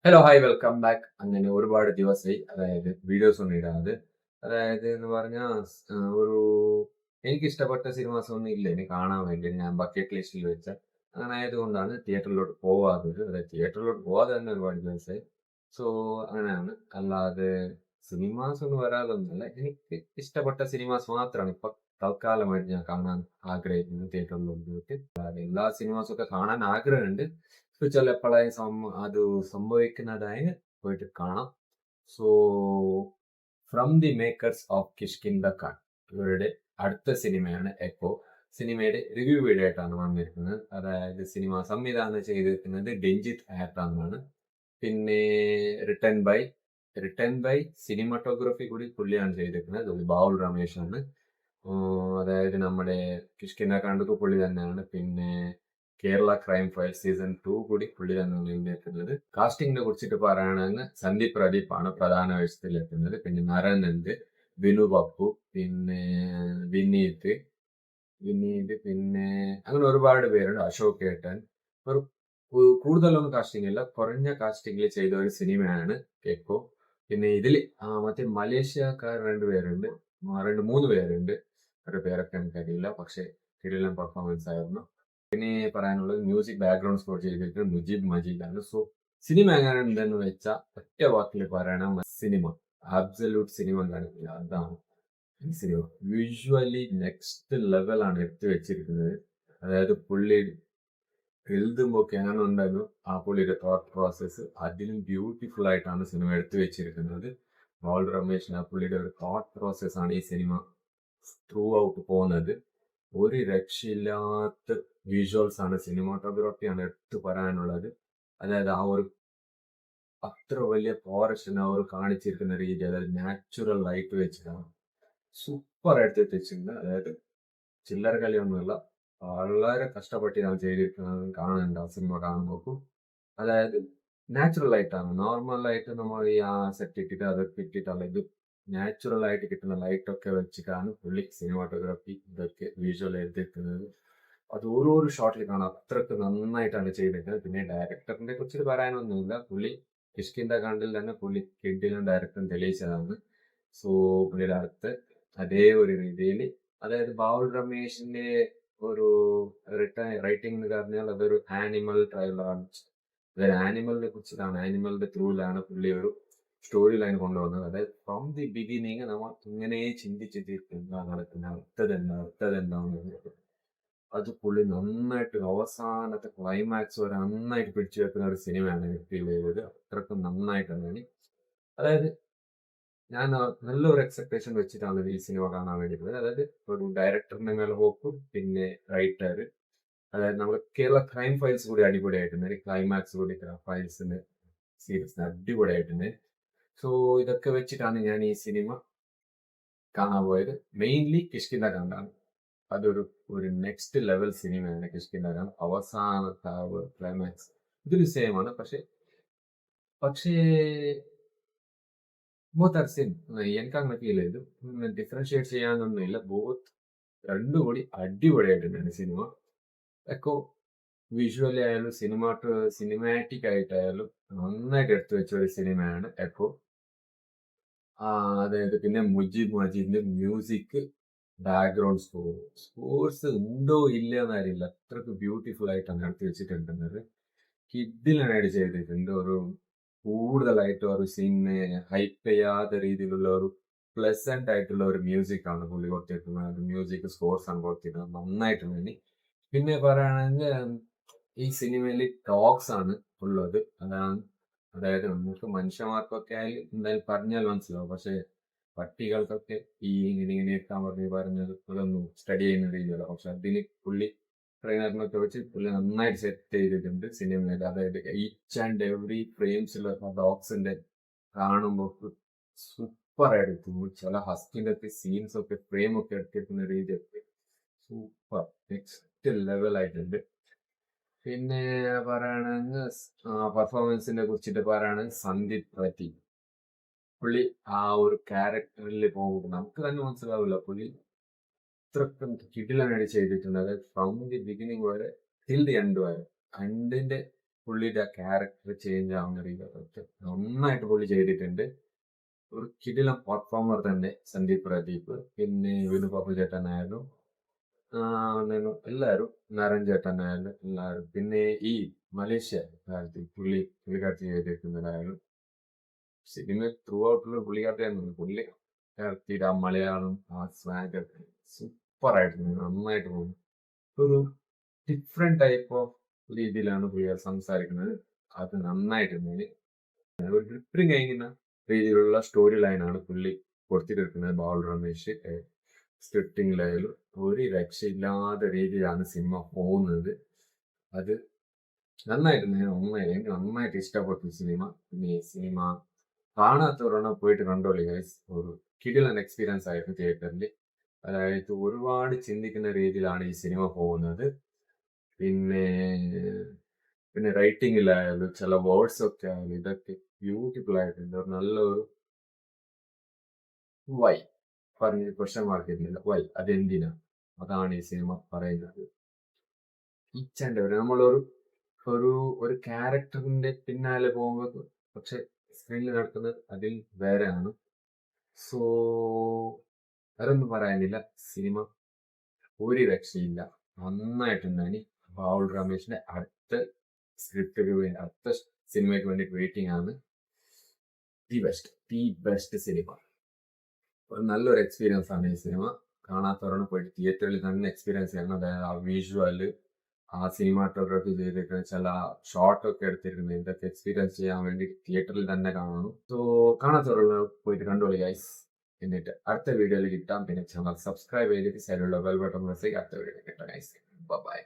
Hello hi welcome back. അങ്ങനെ ഒരുപാട് ദിവസമായി വീഡിയോസ് ഒന്നും ഇടാതെ. എന്ന് പറഞ്ഞാൽ ഒരു എനിക്കിഷ്ടപ്പെട്ട സിനിമാസ് ഒന്നും ഇല്ല ഇനി കാണാൻ വേണ്ടി ഞാൻ ബക്കറ്റ് ലിസ്റ്റിൽ വെച്ച. അങ്ങനെ ആയതുകൊണ്ടാണ് തിയേറ്ററിലോട്ട് പോവാത്തത്. തിയേറ്ററിലോട്ട് പോവാതെ തന്നെ ഒരുപാട് ദിവസമായി. സോ അങ്ങനെയാണ്. അല്ലാതെ സിനിമാസ് ഒന്നും വരാതൊന്നുമല്ല. എനിക്ക് ഇഷ്ടപ്പെട്ട സിനിമാസ് മാത്രമാണ് ഇപ്പൊ തൽക്കാലമായിട്ട് ഞാൻ കാണാൻ ആഗ്രഹിക്കുന്നത് തിയേറ്ററിലോട്ട് പോയിട്ട്. അല്ലാതെ എല്ലാ സിനിമാസും ഒക്കെ കാണാൻ ആഗ്രഹമുണ്ട്. ചിലപ്പോഴേ അത് സംഭവിക്കുന്നതായി പോയിട്ട് കാണാം. So from the makers of Kishkinda Khan ഇവരുടെ അടുത്ത സിനിമയാണ് എക്കോ. സിനിമയുടെ റിവ്യൂ വീഡിയോ ആയിട്ടാണ് വന്നിരിക്കുന്നത്. അതായത് സിനിമ സംവിധാനം ചെയ്തിരിക്കുന്നത് രഞ്ജിത്ത് ആറ്റാണ്. പിന്നെ റിട്ടേൺ ബൈ സിനിമാറ്റോഗ്രാഫി കൂടി പുള്ളിയാണ് ചെയ്തിരിക്കുന്നത്. അത് ബാവുൽ രമേശ് ആണ്. അതായത് നമ്മുടെ കിഷ്കിന്ദ ഖാണ്ടൊക്കെ പുള്ളി തന്നെയാണ്. പിന്നെ കേരള ക്രൈം ഫയൽ സീസൺ 2 കൂടി പുള്ളി തന്നെയാണ് എഴുതിയിരിക്കുന്നത്. കാസ്റ്റിംഗിനെ കുറിച്ചിട്ട് പറയുകയാണെങ്കിൽ സന്ദീപ് പ്രദീപ് ആണ് പ്രധാന വേഷത്തിലെത്തുന്നത്. പിന്നെ നരനന്ദ്, വിനു പപ്പു, പിന്നെ വിനീത് പിന്നെ അങ്ങനെ ഒരുപാട് പേരുണ്ട്. അശോക് ഏട്ടൻ. ഒരു കൂടുതലൊന്നും കാസ്റ്റിംഗ് ഇല്ല, കുറഞ്ഞ കാസ്റ്റിംഗിൽ ചെയ്ത ഒരു സിനിമയാണ് കേക്കോ. പിന്നെ ഇതിൽ മറ്റേ മലേഷ്യക്കാർ രണ്ടുപേരുണ്ട്, മൂന്ന് പേരുണ്ട്. അവരുടെ പേരൊക്കെ എനിക്കറിയില്ല, പക്ഷെ കിടിലൻ പെർഫോമൻസ് ആയിരുന്നു. പിന്നെ പറയാനുള്ളത് മ്യൂസിക് ബാക്ക്ഗ്രൗണ്ട് സ്കോർ ചെയ്തിരിക്കുന്നത് മുജീബ് മജീദാണ്. സോ സിനിമ എങ്ങനെ ഉണ്ടെന്ന് വെച്ചാൽ ഒറ്റ വാക്കിൽ പറയണം, സിനിമ അബ്സല്യൂട്ട് സിനിമ കാണിക്കില്ല, അതാണ് ഈ സിനിമ. വിഷ്വലി നെക്സ്റ്റ് ലെവലാണ് എടുത്തു വെച്ചിരിക്കുന്നത്. അതായത് പുള്ളി എഴുതുമ്പോൾ എങ്ങനെ ഉണ്ടായിരുന്നു ആ പുള്ളിയുടെ തോട്ട് പ്രോസസ്സ്, അതിലും ബ്യൂട്ടിഫുൾ ആയിട്ടാണ് സിനിമ എടുത്തു വെച്ചിരിക്കുന്നത്. മോൾ രമേശ് ആ പുള്ളിയുടെ ഒരു തോട്ട് പ്രോസസ്സാണ് ഈ സിനിമ ത്രൂ ഔട്ട് പോകുന്നത്. ഒരു രക്ഷയില്ലാത്ത വിഷ്വൽസ് ആണ്, സിനിമാറ്റോഗ്രാഫിയാണ് എടുത്തു പറയാനുള്ളത്. അതായത് ആ ഒരു അത്ര വലിയ ഫോറസ്റ്റിനെ അവർ കാണിച്ചിരിക്കുന്ന രീതി, അതായത് നാച്ചുറൽ ലൈറ്റ് വെച്ചിട്ടാണ് സൂപ്പർ ആയിട്ട് എത്തിച്ചിട്ടുണ്ട്. അതായത് ചില്ലറ കളിയൊന്നുമില്ല, വളരെ കഷ്ടപ്പെട്ടിട്ടാണ് ചെയ്തിരിക്കുന്നത്. കാണുന്നുണ്ട് ആ സിനിമ കാണുമ്പോൾ. അതായത് നാച്ചുറൽ ലൈറ്റാണ്. നോർമൽ ലൈറ്റ് നമ്മൾ ഈ ആ സെറ്റ് ഇട്ടിട്ട് അതൊക്കെ ഇട്ടിട്ടല്ല, ഇത് നാച്ചുറൽ ആയിട്ട് കിട്ടുന്ന ലൈറ്റ് ഒക്കെ വെച്ചിട്ടാണ് പുള്ളി സിനിമാറ്റോഗ്രാഫി ഇതൊക്കെ വിഷ്വൽ എടുത്തിരിക്കുന്നത്. അത് ഓരോരോ ഷോട്ടിൽ കാണാം, അത്രക്ക് നന്നായിട്ടാണ് ചെയ്തിരിക്കുന്നത്. പിന്നെ ഡയറക്ടറിനെ കുറിച്ച് പറയാനൊന്നുമില്ല, പുള്ളി കിഷ്കിന്ദ ഖാണ്ടിൽ തന്നെ പുള്ളി കിഡിലും ഡയറക്ടറും തെളിയിച്ചതാണ്. സോ പുള്ളിയുടെ അടുത്ത് അതേ ഒരു രീതിയിൽ, അതായത് ബാബുൽ രമേശിന്റെ ഒരു റൈറ്റിംഗ് എന്ന് പറഞ്ഞാൽ അതൊരു ആനിമൽ ട്രയലാണ്. അതായത് ആനിമലിനെ കുറിച്ചിട്ടാണ്, ആനിമലിന്റെ ത്രൂവിലാണ് പുള്ളി ഒരു സ്റ്റോറി ലൈൻ കൊണ്ടുവന്നത്. അതായത് ഫ്രം ദി ബിഗിനിങ് നമ്മൾ ഇങ്ങനെ ചിന്തിച്ചിട്ടിരിക്കുന്ന നടക്കുന്ന അടുത്തതെന്താണെന്ന് അത് പുള്ളി നന്നായിട്ട് അവസാനത്തെ ക്ലൈമാക്സ് വരെ നന്നായിട്ട് പിടിച്ചു വെക്കുന്ന ഒരു സിനിമയാണ് ഫീൽ ചെയ്തത്. അത്രക്കും നന്നായിട്ടാണ്. അതായത് ഞാൻ നല്ലൊരു എക്സ്പെക്ടേഷൻ വെച്ചിട്ടാണ് ഈ സിനിമ കാണാൻ വേണ്ടി പോയത്. അതായത് ഒരു ഡയറക്ടറിന്റെ മേലെ ഹോപ്പും, പിന്നെ റൈറ്റർ, അതായത് നമ്മുടെ കേരള ക്രൈം ഫയൽസ് കൂടി അടിപൊളിയായിട്ടുണ്ട്. ക്ലൈമാക്സ് കൂടി ഫയൽസിന്റെ സീരീസിന് അടിപൊളിയായിട്ടുണ്ട്. സോ ഇതൊക്കെ വെച്ചിട്ടാണ് ഞാൻ ഈ സിനിമ കാണാൻ പോയത്. മെയിൻലി കിഷ്കിന്ദ ഖാണ്ടാണ്. അതൊരു ഒരു നെക്സ്റ്റ് ലെവൽ സിനിമയാണ് കിഷ്കിന്ദ ഖാൻ. അവസാനത്തെ ആ ഒരു ക്ലൈമാക്സ് ഇതൊരു സെയിം ആണ്. പക്ഷേ ബോത്ത് ആർ സെയിം. എനിക്ക് അങ്ങനെ ഫീൽ ചെയ്തു. ഡിഫറൻഷിയേറ്റ് ചെയ്യാനൊന്നുമില്ല, ബോത്ത് രണ്ടും കൂടി അടിപൊളിയായിട്ടുണ്ട് സിനിമ. എക്കോ വിഷ്വലി ആയാലും സിനിമാറ്റിക് ആയിട്ടായാലും നന്നായിട്ട് എടുത്തു വെച്ച ഒരു സിനിമയാണ് എക്കോ. അതായത് പിന്നെ മുജീബ് മജീദിന്റെ മ്യൂസിക്, ബാക്ക്ഗ്രൗണ്ട് സ്കോർസ് ഉണ്ടോ ഇല്ല എന്നറിയില്ല, അത്രക്ക് ബ്യൂട്ടിഫുൾ ആയിട്ടാണ് എടുത്തു വെച്ചിട്ടുണ്ടെന്നത്. കിഡിലായിട്ട് ചെയ്തിട്ടുണ്ട്. ഒരു കൂടുതലായിട്ട് ഒരു സീനിനെ ഹൈപ്പ് ചെയ്യാത്ത രീതിയിലുള്ള ഒരു പ്ലസന്റ് ആയിട്ടുള്ള ഒരു മ്യൂസിക് ആണ് പുള്ളി കൊടുത്തിരിക്കുന്നത്. മ്യൂസിക് സ്കോർസ് ആണ് കൊടുത്തിരിക്കുന്നത് നന്നായിട്ടുണ്ട്. പിന്നെ പറയുകയാണെങ്കിൽ ഈ സിനിമയിൽ ടോക്സ് ആണ് ഉള്ളത്. അതായത് നമുക്ക് മനുഷ്യന്മാർക്കൊക്കെ ആയാലും എന്തായാലും പറഞ്ഞാൽ മനസ്സിലാവും, പക്ഷെ പട്ടികൾക്കൊക്കെ ഈ ഇങ്ങനെയൊക്കെ പറഞ്ഞത് അതൊന്നും സ്റ്റഡി ചെയ്യുന്ന രീതിയല്ല. പക്ഷെ അതിന് പുള്ളി ട്രെയിനറിനൊക്കെ വെച്ച് പുള്ളി നന്നായിട്ട് സെറ്റ് ചെയ്തിട്ടുണ്ട് സിനിമയിൽ. അതായത് ഈച്ച് ആൻഡ് എവറി ഫ്രെയിംസിലുള്ള ഡോഗ്സിന്റെ കാണുമ്പോൾ സൂപ്പർ ആയിട്ട് ചില ഹസ്കിന്റെ ഒക്കെ സീൻസ് ഒക്കെ ഫ്രെയിം ഒക്കെ എടുത്തിരിക്കുന്ന രീതിയൊക്കെ സൂപ്പർ നെക്സ്റ്റ് ലെവൽ ആയിട്ടുണ്ട്. പിന്നെ പറയുകയാണെങ്കിൽ പെർഫോമൻസിനെ കുറിച്ചിട്ട് പറയുകയാണെങ്കിൽ സന്ദീപ് പ്രതി, പുള്ളി ആ ഒരു ക്യാരക്ടറിൽ പോകുമ്പോൾ നമുക്ക് തന്നെ മനസ്സിലാവില്ല, പുള്ളി അത്രക്കും കിടിലനായിട്ട് ചെയ്തിട്ടുണ്ട്. അതായത് ഫ്രം ദി ബിഗിനിങ് വരെ ടിൽ ദി എൻഡ് വരെ. എൻഡിന്റെ പുള്ളിയുടെ ക്യാരക്ടർ ചേഞ്ച് ആവുന്ന രീതിയിലൊക്കെ നന്നായിട്ട് പുള്ളി ചെയ്തിട്ടുണ്ട്. ഒരു കിടിലൻ പെർഫോമർ തന്നെ സന്ദീപ് പ്രദീപ്. പിന്നെ വിനു ബാബു ചേട്ടനായാലും എല്ലാവരും നാരായൺ ചേട്ടനായാലും എല്ലാവരും. പിന്നെ ഈ മലേഷ്യ പുള്ളിക്കാരത്തി ചെയ്തിരിക്കുന്നതായാലും സിനിമ ത്രൂ ഔട്ടുള്ള പുള്ളിക്കാരത്തിയായിരുന്നു. പുള്ളിക്കാരത്തിയുടെ ആ മലയാളം ആ സ്വാഗ് സൂപ്പർ ആയിട്ടുണ്ട്, നന്നായിട്ട് പോകുന്നു. ഒരു ഡിഫറെന്റ് ടൈപ്പ് ഓഫ് രീതിയിലാണ് പുള്ളിക്കാർ സംസാരിക്കുന്നത്. അത് നന്നായിട്ടുണ്ട്. ഒരു ഡ്രിപ്പിംഗ് കഴിയുന്ന രീതിയിലുള്ള സ്റ്റോറി ലൈനാണ് പുള്ളി കൊടുത്തിരിക്കുന്നത്. ബാബുൽ രമേശ് സ്ക്രിപ്റ്റിംഗിലായാലും ഒരു രക്ഷയില്ലാത്ത രീതിയിലാണ് സിനിമ പോകുന്നത്. അത് നന്നായിട്ടുണ്ട്. എനിക്ക് നന്നായിട്ട് ഇഷ്ടപ്പെട്ടു സിനിമ. പിന്നെ ഈ സിനിമ കാണാത്തവരാണ് പോയിട്ട് കണ്ടോളി ഗൈസ്. ഒരു കിടിലൻ എക്സ്പീരിയൻസ് ആയിരുന്നു തിയേറ്ററിൽ. അതായത് ഒരുപാട് ചിന്തിക്കുന്ന രീതിയിലാണ് ഈ സിനിമ പോകുന്നത്. പിന്നെ പിന്നെ റൈറ്റിംഗിലായാലും ചില വേർഡ്സ് ഒക്കെ ആയാലും ഇതൊക്കെ ബ്യൂട്ടിഫുൾ ആയിട്ടുണ്ട്. ഒരു നല്ലൊരു വൈ പറഞ്ഞ് ക്വസ്റ്റ്യൻ മാർക്ക് ചെയ്യുന്നില്ല. വൈ അതെന്തിനാ, അതാണ് ഈ സിനിമ പറയുന്നത്. ഈച്ച് ആൻഡ് എവരി നമ്മളൊരു ഒരു ഒരു ക്യാരക്ടറിന്റെ പിന്നാലെ പോകുമ്പോൾ പക്ഷെ സ്ക്രീനിൽ നടക്കുന്നത് അതിൽ വേറെയാണ്. സോ അതൊന്നും പറയാനില്ല. സിനിമ ഒരു രക്ഷയില്ല, നന്നായിട്ടുണ്ടായി. ബാബുൾ രമേശിന്റെ അടുത്ത സ്ക്രിപ്റ്റിന് വേണ്ടി അടുത്ത സിനിമയ്ക്ക് വേണ്ടി വെയിറ്റിംഗ് ആണ്. The best cinema. ഒരു നല്ലൊരു എക്സ്പീരിയൻസ് ആണ് ഈ സിനിമ. കാണാത്തവരാണ് പോയിട്ട് തിയേറ്ററിൽ തന്നെ എക്സ്പീരിയൻസ് ചെയ്യണം. അതായത് ആ വിഷ്വല്, ആ സിനിമാറ്റോഗ്രാഫി ചെയ്തിരിക്കുന്ന ചില ഷോട്ടൊക്കെ എടുത്തിരിക്കുന്നത്, ഇതൊക്കെ എക്സ്പീരിയൻസ് ചെയ്യാൻ വേണ്ടി തിയേറ്ററിൽ തന്നെ കാണണം. സോ കാണാത്തവരുള്ള പോയിട്ട് കണ്ടോളി ഗൈസ്. എന്നിട്ട് അടുത്ത വീഡിയോയിൽ കിട്ടാം. പിന്നെ ചാനൽ സബ്സ്ക്രൈബ് ചെയ്തിട്ട് സൈഡിലുള്ള ബെൽ ബട്ടൺ പ്രസ് ചെയ്യുക. അടുത്ത വീഡിയോ കിട്ടാം ഗൈസ്. ബൈ.